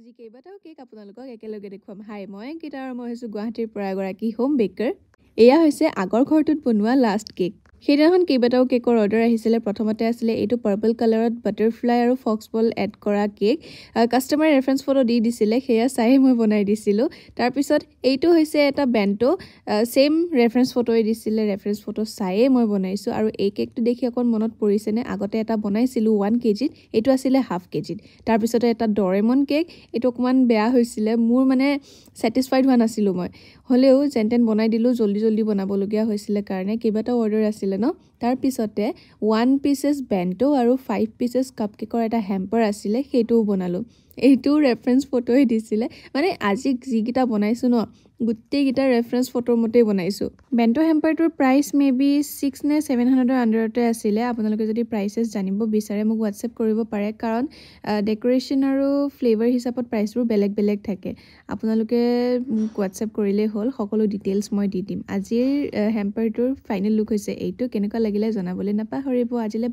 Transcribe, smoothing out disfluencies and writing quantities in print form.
আজি কেইবাটাও কেক আপোনালোকক একেলগে দেখুৱাম। হাই, মই অংকিতা আৰু মই হৈছোঁ গুৱাহাটীৰ পৰা এগৰাকী হোম বেকাৰ। এয়া হৈছে আগৰ ঘৰটোত বনোৱা লাষ্ট কেক। সেইদিনাখন কেইবাটাও কেকৰ অৰ্ডাৰ আহিছিলে। প্ৰথমতে আছিলে এইটো পাৰ্পল কালাৰত বাটাৰফ্লাই আৰু ফক্স বল এড কৰা কেক। কাষ্টমাৰে ৰেফাৰেঞ্চ ফটো দি দিছিলে, সেয়া চাই মই বনাই দিছিলোঁ। তাৰপিছত এইটো হৈছে এটা বেণ্টো, ছেইম ৰেফাৰেঞ্চ ফটোৱে দিছিলে, ৰেফাৰেঞ্চ ফটো চায়ে মই বনাইছোঁ। আৰু এই কেকটো দেখি অকণ মনত পৰিছেনে, আগতে এটা বনাইছিলোঁ 1 kg, এইটো আছিলে ½ kg। তাৰপিছতে এটা ডৰেমন কেক, এইটো অকণমান বেয়া হৈছিলে, মোৰ মানে ছেটিছফাইড হোৱা নাছিলোঁ মই। হ'লেও যেন তেন বনাই দিলোঁ, জল্দি বনাবলগীয়া হৈছিলে কাৰণে, কেইবাটাও অৰ্ডাৰ আছিলে ন। তাৰপিছতে 1 pieces বেণ্টো আৰু 5 pieces কাপ কেকৰ এটা হেম্পাৰ আছিলে, সেইটোও বনালোঁ। এইটো ৰেফাৰেঞ্চ ফটোৱে দিছিলে, মানে আজি যিকেইটা বনাইছোঁ ন, গোটেইকেইটা ৰেফাৰেঞ্চ ফটোৰ মতেই বনাইছোঁ। বেণ্টো হেম্পাৰটোৰ প্ৰাইচ মেবি 600 নে 700 আণ্ডাৰতে আছিলে। আপোনালোকে যদি প্ৰাইচেছ জানিব বিচাৰে মোক হোৱাটছএপ কৰিব পাৰে, কাৰণ ডেক'ৰেশ্যন আৰু ফ্লেভাৰ হিচাপত প্ৰাইচবোৰ বেলেগ বেলেগ থাকে। আপোনালোকে মোক হোৱাটছএপ কৰিলেই হ'ল, সকলো ডিটেইলছ মই দি দিম। আজিৰ হেম্পাৰটোৰ ফাইনেল লুক হৈছে এইটো। কেনেকুৱা লাগিলে জনাবলৈ নাপাহৰিব। আজিলৈ